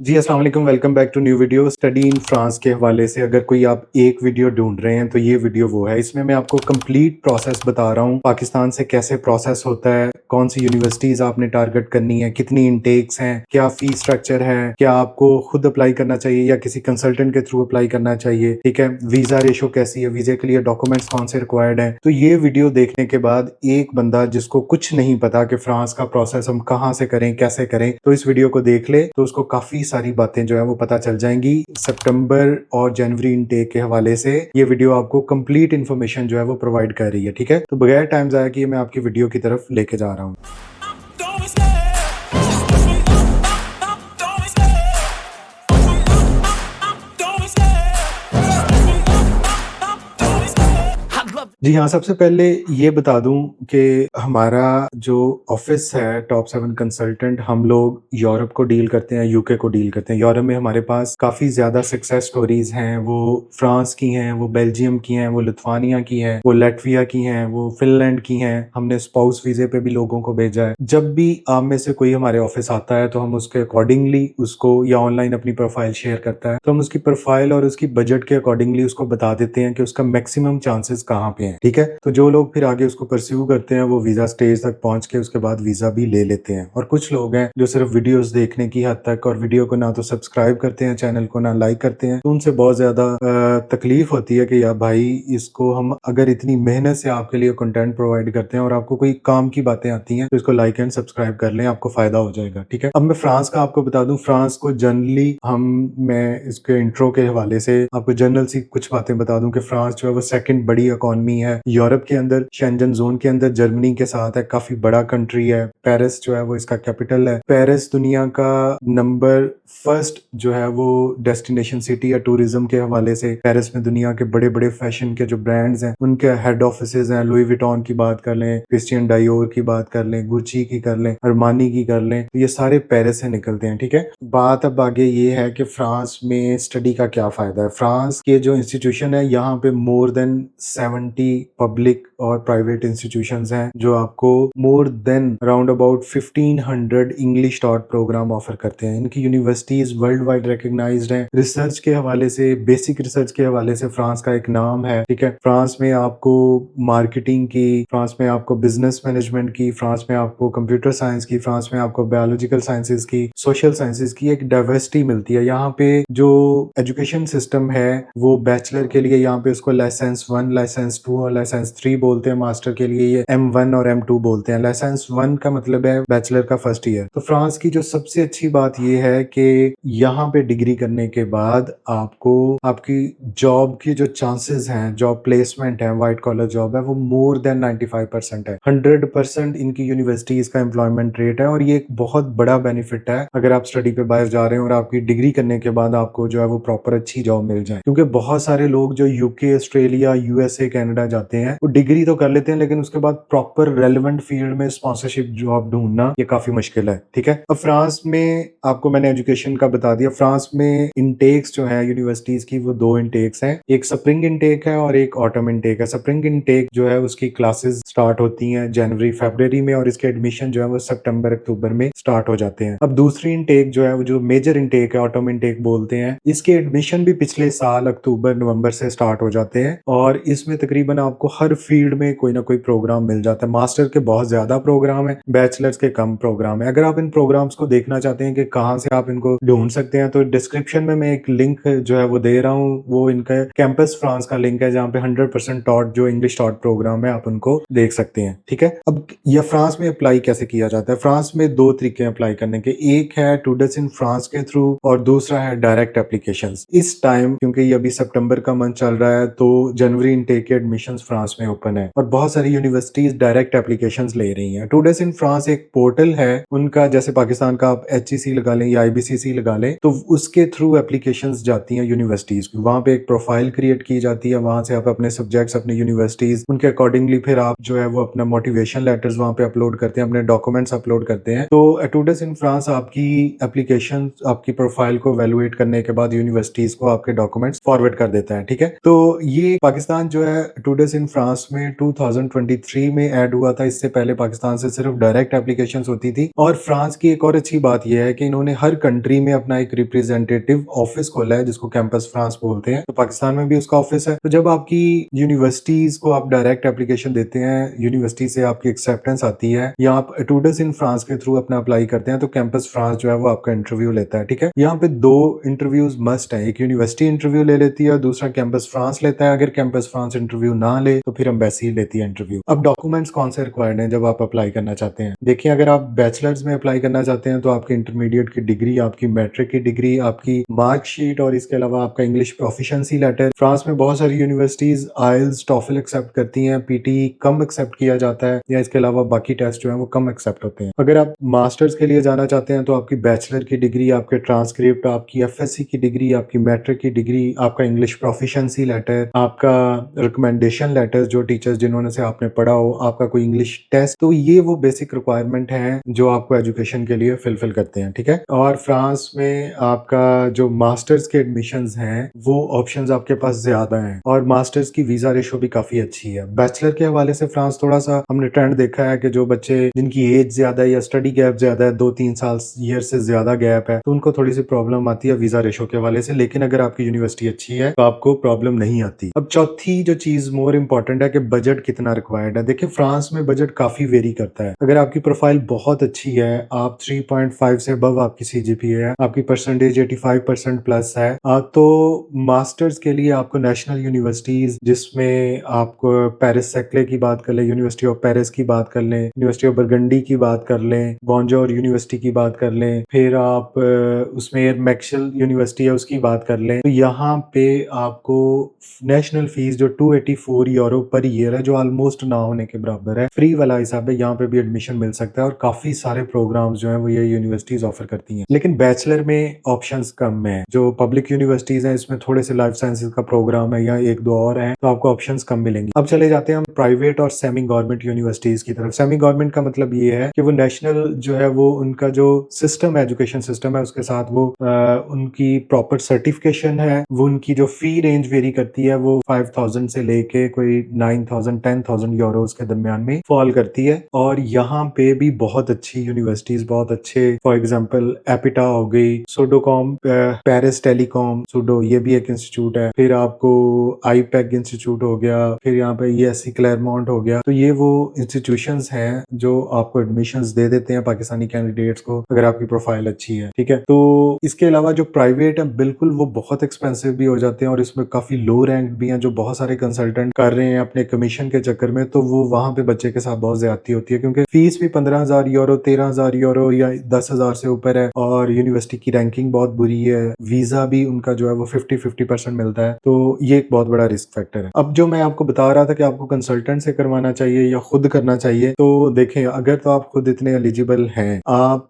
जी, अस्सलाम वालेकुम, welcome back to new video. Study in France के हवाले से अगर कोई आप एक वीडियो ढूँढ रहे हैं, तो ये वीडियो वो है। इसमें मैं आपको कंप्लीट प्रोसेस बता रहा हूँ, पाकिस्तान से कैसे प्रोसेस होता है, कौन-सी यूनिवर्सिटीज़ आपने टारगेट करनी है, कितनी इनटेक्स हैं, क्या फ़ीस स्ट्रक्चर है, क्या आपको खुद अप्लाई करना चाहिए या किसी कंसल्टेंट के थ्रू अप्लाई करना चाहिए, ठीक है? वीज़ा रेशो कैसी है, वीज़े के लिए डॉक्यूमेंट्स कौन से रिक्वायर्ड हैं। तो ये वीडियो देखने के बाद एक बंदा जिसको कुछ नहीं पता कि फ्रांस का प्रोसेस हम कहाँ से करें, कैसे करें, तो इस वीडियो को देख ले, तो उसको काफ़ी सारी बातें जो है वो पता चल जाएंगी। सितंबर और जनवरी इनटेक के हवाले से ये वीडियो आपको कंप्लीट इन्फॉर्मेशन जो है वो प्रोवाइड कर रही है, ठीक है? तो बगैर टाइम ज़ाया किए मैं आपकी वीडियो की तरफ लेके जा रहा हूँ। जी हाँ, सबसे पहले ये बता दूं कि हमारा जो ऑफिस है टॉप 7 कंसल्टेंट, हम लोग यूरोप को डील करते हैं, यूके को डील करते हैं। यूरोप में हमारे पास काफ़ी ज़्यादा सक्सेस स्टोरीज हैं, वो फ्रांस की हैं, वो बेल्जियम की हैं, वो लिथुआनिया की हैं, वो लैटविया की हैं, वो फिनलैंड की हैं। हमने स्पाउस वीज़े पे भी लोगों को भेजा है। जब भी आप में से कोई हमारे ऑफिस आता है तो हम उसके अकॉर्डिंगली उसको, या ऑनलाइन अपनी प्रोफाइल शेयर करता है, तो हम उसकी प्रोफाइल और उसकी बजट के अकॉर्डिंगली उसको बता देते हैं कि उसका मैक्सिमम चांसेस कहाँ पे हैं, ठीक है? तो जो लोग फिर आगे उसको परस्यू करते हैं वो वीजा स्टेज तक पहुंच के उसके बाद वीजा भी ले लेते हैं। और कुछ लोग हैं जो सिर्फ वीडियोस देखने की हद तक, और वीडियो को ना तो सब्सक्राइब करते हैं, चैनल को ना लाइक करते हैं, तो उनसे बहुत ज्यादा तकलीफ होती है कि यार भाई, इसको हम अगर इतनी मेहनत से आपके लिए कंटेंट प्रोवाइड करते हैं और आपको कोई काम की बातें आती हैं, तो इसको लाइक एंड सब्सक्राइब कर लें, आपको फायदा हो जाएगा, ठीक है? अब मैं फ्रांस का आपको बता दूं। फ्रांस को जनरली मैं इसके इंट्रो के हवाले से आपको जनरल सी कुछ बातें बता दूं कि फ्रांस जो है वो सेकंड बड़ी इकोनॉमी है यूरोप के अंदर, शेंजन जोन के अंदर, जर्मनी के साथ है, काफी बड़ा कंट्री है। पेरिस जो है वो इसका कैपिटल है। पेरिस दुनिया का नंबर फर्स्ट जो है वो डेस्टिनेशन सिटी है टूरिज्म के हवाले से। पेरिस में दुनिया के बड़े बड़े फैशन के जो ब्रांड्स हैं उनके हेड ऑफिसेज हैं। लुई विटॉन की बात कर लें, क्रिस्टियन डायोर की बात कर लें, गुची की कर लें, अरमानी की कर लें, तो ये सारे पेरिस से निकलते हैं, ठीक है? बात अब आगे ये है कि फ्रांस में स्टडी का क्या फायदा है। फ्रांस के जो इंस्टीट्यूशन है, यहाँ पे मोर देन 70 पब्लिक और प्राइवेट इंस्टीट्यूशंस हैं जो आपको more than around about 1500 English taught program offer करते हैं। इनकी यूनिवर्सिटीज वर्ल्ड वाइड रिकग्नाइज्ड हैं। रिसर्च के हवाले से, बेसिक रिसर्च के हवाले से फ्रांस का एक नाम है, ठीक है? फ्रांस में आपको मार्केटिंग की, फ्रांस में आपको बिजनेस मैनेजमेंट की, फ्रांस में आपको कंप्यूटर साइंस की, फ्रांस में आपको बायोलॉजिकल साइंसेज की, सोशल साइंसेज की एक डाइवर्सिटी मिलती है। यहाँ पे जो एजुकेशन सिस्टम है वो बैचलर के लिए यहाँ पे उसको लाइसेंस 1, लाइसेंस 2 और लाइसेंस 3 बोलते हैं। मास्टर के लिए ये M1 और M2 बोलते हैं। लाइसेंस 1 का मतलब है बैचलर का फर्स्ट ईयर। तो फ्रांस की जो सबसे अच्छी बात ये है कि यहाँ पे डिग्री करने के बाद आपको आपकी जॉब की जो चांसेस हैं, जॉब प्लेसमेंट है, व्हाइट कॉलर जॉब है, वो मोर देन 95% है। 100% इनकी यूनिवर्सिटीज का एम्प्लॉयमेंट रेट है। और ये एक बहुत बड़ा बेनिफिट है अगर आप स्टडी पे बाहर जा रहे हैं और आपकी डिग्री करने के बाद आपको जो है वो प्रॉपर अच्छी जॉब मिल जाए। क्योंकि बहुत सारे लोग जो यूके, ऑस्ट्रेलिया, यूएसए, कनाडा जाते हैं वो डिग्री तो कर लेते हैं, लेकिन उसके बाद प्रॉपर रेलेवेंट फील्ड में स्पॉन्सरशिप जॉब ढूंढना ये काफी मुश्किल है, ठीक है? अब फ्रांस में आपको मैंने एजुकेशन का बता दिया। फ्रांस में इनटेक्स जो है यूनिवर्सिटीज की, वो 2 इनटेक्स हैं। एक स्प्रिंग इनटेक है और एक ऑटम इनटेक है। स्प्रिंग इनटेक जो है उसकी क्लासेस स्टार्ट होती हैं जनवरी फरवरी में, और इसके एडमिशन जो है वो सितंबर अक्टूबर में स्टार्ट हो जाते हैं। अब दूसरी इनटेक जो है वो जो मेजर इनटेक है, ऑटम इनटेक बोलते हैं, इसके एडमिशन भी पिछले साल अक्टूबर नवंबर से स्टार्ट हो जाते हैं। और इसमें तकरीबन आपको हर फील्ड में कोई ना कोई प्रोग्राम मिल जाता है। मास्टर के बहुत ज्यादा प्रोग्राम है, बैचलर्स के कम प्रोग्राम है। अगर आप इन प्रोग्राम्स को देखना चाहते हैं कि कहाँ से आप इनको ढूंढ सकते हैं, तो डिस्क्रिप्शन में मैं एक लिंक जो है वो दे रहा हूँ। वो इनका कैंपस फ्रांस का लिंक है जहाँ पे 100% टॉट जो इंग्लिश टॉट प्रोग्राम है आप उनको देख सकते हैं, ठीक है? अब यह फ्रांस में अप्लाई कैसे किया जाता है? फ्रांस में 2 तरीके अप्लाई करने के। एक है टूडेस इन फ्रांस के थ्रू और दूसरा है डायरेक्ट एप्लीकेशंस। इस टाइम क्योंकि ये अभी सितंबर का मंथ चल रहा है तो जनवरी इनटेक के एडमिशंस फ्रांस में ओपन है और बहुत सारी यूनिवर्सिटीज डायरेक्ट एप्लीकेशंस ले रही हैं। टूडेस इन फ्रांस एक पोर्टल है उनका, जैसे पाकिस्तान का आप HEC लगा लें या IBCC लगा लें, तो उसके थ्रू एप्लीकेशंस जाती हैं यूनिवर्सिटीज की। वहां पे एक प्रोफाइल क्रिएट की जाती है, वहां से आप अपने सब्जेक्ट्स, अपनी यूनिवर्सिटीज, उनके अकॉर्डिंगली फिर आप जो है वो अपना मोटिवेशन लेटर्स वहां पे अपलोड करते हैं, अपने डॉक्यूमेंट्स अपलोड करते हैं। तो टूडेस इन फ्रांस आपकी एप्लीकेशन, आपकी प्रोफाइल को वैल्यूएट करने के बाद यूनिवर्सिटीज को आपके डॉक्यूमेंट्स फॉरवर्ड कर देता है, ठीक है? तो ये पाकिस्तान जो है टूडस इन फ्रांस में 2023 में ऐड हुआ था। इससे पहले पाकिस्तान से सिर्फ डायरेक्ट एप्लीकेशंस होती थी। और फ्रांस की एक और अच्छी बात यह है कि इन्होंने हर कंट्री में अपना एक रिप्रेजेंटेटिव ऑफिस खोला है, जिसको कैंपस फ्रांस बोलते हैं। तो पाकिस्तान में भी उसका ऑफिस है। तो जब आपकी यूनिवर्सिटीज को आप डायरेक्ट एप्लीकेशन देते हैं, यूनिवर्सिटी से आपकी एक्सेप्टेंस आती है, या आप टूडस इन फ्रांस के थ्रू अपना अप्लाई करते हैं, तो कैंपस फ्रांस जो है वो आपका इंटरव्यू लेता है। ठीक है, यहाँ पे 2 इंटरव्यूज मस्ट है। एक यूनिवर्सिटी इंटरव्यू ले लेती है और दूसरा कैंपस फ्रांस लेता है। अगर कैंपस फ्रांस इंटरव्यू ना ले तो फिर एम्बेसी लेती है इंटरव्यू। अब डॉक्यूमेंट्स कौन से रिक्वायर्ड हैं जब आप अप्लाई करना चाहते हैं? देखिए, अगर आप बैचलर्स में अप्लाई करना चाहते हैं तो आपकी इंटरमीडिएट की डिग्री, आपकी मैट्रिक की डिग्री, आपकी मार्कशीट और इसके अलावा आपका इंग्लिश प्रोफिशिएंसी लेटर। फ्रांस में बहुत सारी यूनिवर्सिटीज आइल्स, टॉफल एक्सेप्ट करती हैं, पीटी कम एक्सेप्ट किया जाता है, या इसके अलावा बाकी टेस्ट जो है वो कम एक्सेप्ट होते हैं। अगर आप मास्टर्स के लिए जाना चाहते हैं तो आपकी बैचलर की डिग्री, आपके ट्रांसक्रिप्ट, आपकी एफएससी की डिग्री, आपकी मैट्रिक की डिग्री, आपका इंग्लिश प्रोफिशिएंसी लेटर, आपका रिकमेंडेशन लेटर जो टीचर्स जिन्होंने से आपने पढ़ा हो, आपका कोई इंग्लिश टेस्ट, तो ये वो बेसिक रिक्वायरमेंट है जो आपको एजुकेशन के लिए फिलफिल करते हैं। ठीक है, और फ्रांस में आपका जो मास्टर्स के एडमिशंस हैं वो ऑप्शंस आपके पास ज्यादा हैं, और मास्टर्स की वीजा रेशो भी काफी अच्छी है। बैचलर के हवाले से फ्रांस थोड़ा सा हमने ट्रेंड देखा है कि जो बच्चे जिनकी एज ज्यादा है या स्टडी गैप ज्यादा है, 2-3 साल ईयर से ज्यादा गैप है, तो उनको थोड़ी सी प्रॉब्लम आती है वीजा रेशो के हवाले से। लेकिन अगर आपकी यूनिवर्सिटी अच्छी है तो आपको प्रॉब्लम नहीं आती। अब चौथी जो चीज मोर इंपॉर्टेंट है कि बजट कितना रिक्वायर्ड है। देखिए, फ्रांस में बजट काफी वेरी करता है। अगर आपकी प्रोफाइल बहुत अच्छी है, आप 3.5 से अबव आपकी सीजीपीए है, आपकी परसेंटेज 85% प्लस है, तो मास्टर्स के लिए आपको नेशनल यूनिवर्सिटीज, जिसमें आपको पेरिस सेक्ले की बात कर लें, यूनिवर्सिटी ऑफ पेरिस की बात कर लें, यूनिवर्सिटी ऑफ बरगंडी की बात कर लें, बॉन्जोर यूनिवर्सिटी की बात कर लें, फिर आप उसमें मैक्सल यूनिवर्सिटी है उसकी बात कर लें, तो यहाँ पे आपको नेशनल फीस जो 284 यूरो पर ईयर है, जो ऑलमोस्ट ना होने के बराबर है, फ्री वाला हिसाब है। यहाँ पे भी एडमिशन मिल सकता है और काफी सारे प्रोग्राम्स जो है वो ये यूनिवर्सिटीज ऑफर करती हैं। लेकिन बैचलर में ऑप्शंस कम है। जो पब्लिक यूनिवर्सिटीज हैं इसमें थोड़े से लाइफ साइंसेज का प्रोग्राम है या 1-2 और हैं, तो आपको ऑप्शंस कम मिलेंगे। अब चले जाते हैं हम प्राइवेट और सेमी गवर्नमेंट यूनिवर्सिटीज की तरफ। सेमी गवर्नमेंट का मतलब ये है कि वो नेशनल जो है वो उनका जो सिस्टम है, एजुकेशन सिस्टम है, उसके साथ वो उनकी प्रॉपर सर्टिफिकेशन है, वो उनकी जो फी रेंज वेरी करती है वो 5000 से लेके कोई 9000 10,000 यूरोस के दरमियान में फॉल करती है। और यहाँ पे भी बहुत अच्छी यूनिवर्सिटीज, बहुत अच्छे, फॉर एग्जांपल एपिटा हो गई, सुडोकॉम, पेरिस टेलीकॉम, सुडो, ये भी एक इंस्टीट्यूट है, फिर आपको आईपैक इंस्टीट्यूट हो गया, फिर यहाँ पे ईएससी क्लेरमोंट हो गया। तो ये वो इंस्टीट्यूशंस हैं जो आपको एडमिशंस दे देते हैं पाकिस्तानी कैंडिडेट्स को, अगर आपकी प्रोफाइल अच्छी है। ठीक है, तो इसके अलावा जो प्राइवेट है बिल्कुल वो बहुत एक्सपेंसिव भी हो जाते हैं, और इसमें काफी लो रैंक भी हैं जो बहुत सारे कंसल्टेंट कर रहे हैं अपने कमीशन के चक्कर में। तो वो वहां पे बच्चे के साथ बहुत ज्यादती होती है, क्योंकि फीस भी 15,000 यूरो, 13,000 यूरो या 10,000 से ऊपर है, और यूनिवर्सिटी की रैंकिंग बहुत बुरी है, वीजा भी उनका जो है वो 50-50% मिलता है। तो ये एक बहुत बड़ा रिस्क फैक्टर है। अब जो मैं आपको बता रहा था कि आपको कंसल्टेंट से करवाना चाहिए या खुद करना चाहिए, तो देखें, अगर तो आप खुद इतने एलिजिबल हैं, आप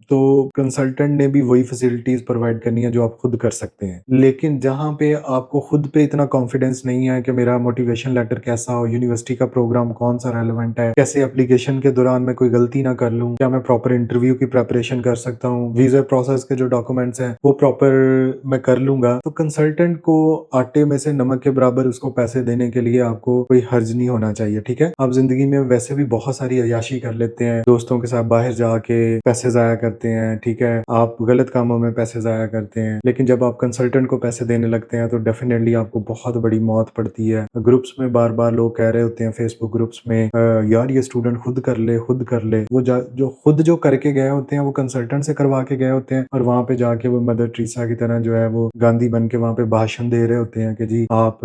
तो कंसल्टेंट ने भी वही फैसिलिटीज प्रोवाइड करनी है जो आप खुद कर सकते हैं। लेकिन जहां पे आपको खुद पे इतना कॉन्फिडेंस नहीं है कि मेरा मोटिवेशन लेटर कैसा हो, यूनिवर्सिटी का प्रोग्राम कौन सा रेलेवेंट है, कैसे एप्लीकेशन के दौरान मैं कोई गलती ना कर लूं, क्या मैं प्रॉपर इंटरव्यू की प्रेपरेशन कर सकता हूँ, वीजा प्रोसेस के जो डॉक्यूमेंट्स हैं वो प्रॉपर मैं कर लूंगा, तो कंसल्टेंट को आटे में से नमक के बराबर उसको पैसे देने के लिए आपको कोई हर्ज नहीं होना चाहिए। ठीक है, आप जिंदगी में वैसे भी बहुत सारी अय्याशी कर लेते हैं, दोस्तों के साथ बाहर जाके पैसे जाया करते हैं, ठीक है, आप गलत कामों में पैसे जाया करते हैं, लेकिन जब आप कंसल्टेंट को पैसे देने लगते हैं तो डेफिनेटली आपको बहुत बड़ी मौत पड़ती है। ग्रुप्स में बार बार लोग कह रहे होते हैं, फेसबुक ग्रुप्स में, यार ये स्टूडेंट खुद कर ले, खुद कर ले। वो जो खुद जो करके गए होते हैं वो कंसल्टेंट से करवा के गए होते हैं, और वहां पे जाके वो मदर टेरेसा की तरह जो है वो गांधी बन के वहां पे भाषण दे रहे होते हैं कि जी आप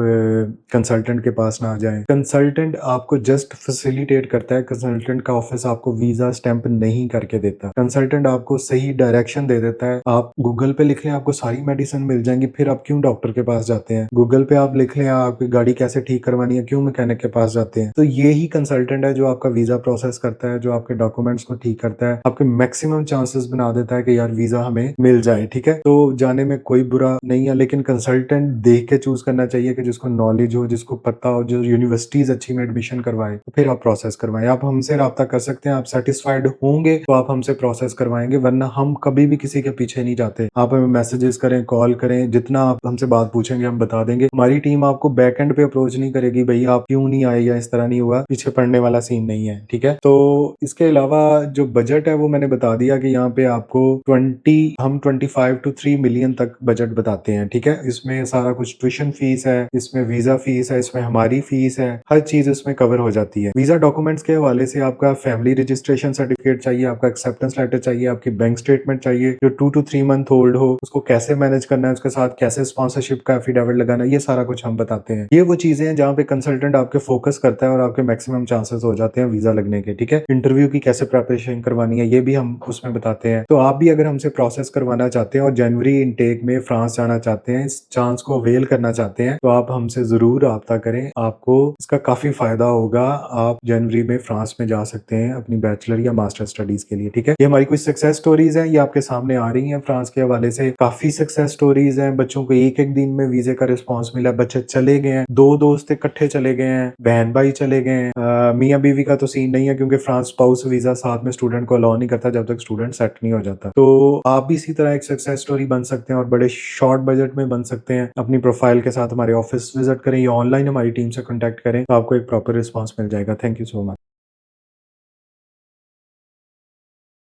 कंसल्टेंट के पास ना जाएं। कंसल्टेंट आपको जस्ट फैसिलिटेट करता है, कंसल्टेंट का ऑफिस आपको वीजा स्टैंप नहीं करके देता। कंसल्टेंट आपको सही डायरेक्शन दे देता है। आप गूगल पे लिख लें, आपको सारी मेडिसिन मिल जाएंगी, फिर आप क्यों डॉक्टर के पास जाते हैं? गूगल पे आप लिख लें आपकी गाड़ी कैसे ठीक करवानी है, क्यों मैकेनिक के पास जाते हैं? तो ये ही कंसल्टेंट है जो आपका वीजा प्रोसेस करता है, जो आपके डॉक्यूमेंट्स को ठीक करता है, आपके मैक्सिमम चांसेस बना देता है कि यार वीजा हमें मिल जाए। ठीक है, तो जाने में कोई बुरा नहीं है, लेकिन कंसल्टेंट देख के चूज करना चाहिए कि जिसको नॉलेज हो, जिसको पता हो, जो यूनिवर्सिटीज अच्छी में एडमिशन करवाए, तो फिर आप प्रोसेस करवाएं। आप हमसे रब्ता कर सकते हैं, आप सेटिस्फाइड होंगे तो आप हमसे प्रोसेस करवाएंगे, वरना हम कभी भी किसी के पीछे नहीं जाते। आप हमें मैसेजेस करें, कॉल करें, जितना आप हमसे बात पूछेंगे हम बता देंगे। हमारी टीम आपको बैक एंड पे अप्रोच अप्रोच नहीं करेगी भाई आप क्यों नहीं आए या इस तरह नहीं हुआ, पीछे पड़ने वाला सीन नहीं है, ठीक है। तो इसके अलावा जो बजट है वो मैंने बता दिया कि यहाँ पे आपको 25 to 3 मिलियन तक बजट बताते हैं, ठीक है। इसमें सारा कुछ ट्यूशन फीस है, इसमें वीजा फीस है, इसमें हमारी फीस है, हर चीज इसमें कवर हो जाती है। वीजा डॉक्यूमेंट्स के हवाले से आपका फैमिली रजिस्ट्रेशन सर्टिफिकेट चाहिए, आपका एक्सेप्टेंस लेटर चाहिए, आपकी बैंक स्टेटमेंट चाहिए जो 2 to 3 मंथ ओल्ड हो, उसको कैसे मैनेज करना है, उसके साथ कैसे स्पॉन्सरशिप का एफिडेविट लगाना है, ये सारा कुछ हम बताते हैं। ये वो चीजें हैं जहाँ पे कंसल्टेंट आपके फोकस करता है और आपके मैक्सिमम चांसेस हो जाते हैं वीजा लगने के, ठीक है। इंटरव्यू की कैसे प्रिपरेशन करवानी है ये भी हम उसमें बताते हैं। तो आप भी अगर हमसे प्रोसेस करवाना चाहते हैं और जनवरी इनटेक में फ्रांस जाना चाहते हैं, इस चांस को अवेल करना चाहते हैं, तो आप हमसे जरूर राब्ता करें, आपको इसका काफी फायदा होगा। आप जनवरी में फ्रांस में जा सकते हैं अपनी बैचलर या मास्टर स्टडीज के लिए, ठीक है। ये हमारी कुछ सक्सेस स्टोरीज हैं, ये आपके सामने आ रही हैं। फ्रांस के हवाले से काफी सक्सेस स्टोरीज हैं, बच्चों को एक एक दिन में वीजे का रिस्पॉन्स मिला, बच्चे चले गए हैं, 2 दोस्त इकट्ठे चले गए हैं, बहन भाई चले गए हैं। मियाँ बीवी का तो सीन नहीं है क्योंकि फ्रांस स्पाउस वीजा साथ में स्टूडेंट को अलाउ नहीं करता जब तक स्टूडेंट सेट नहीं हो जाता। तो आप भी इसी तरह एक सक्सेस स्टोरी बन सकते हैं और बड़े शॉर्ट बजट में बन सकते हैं। अपनी प्रोफाइल के साथ हमारे ऑफिस विजिट करें या ऑनलाइन हमारी टीम से कॉन्टेक्ट करें, तो आपको एक प्रॉपर रिस्पॉन्स मिल जाएगा। Thank you so much.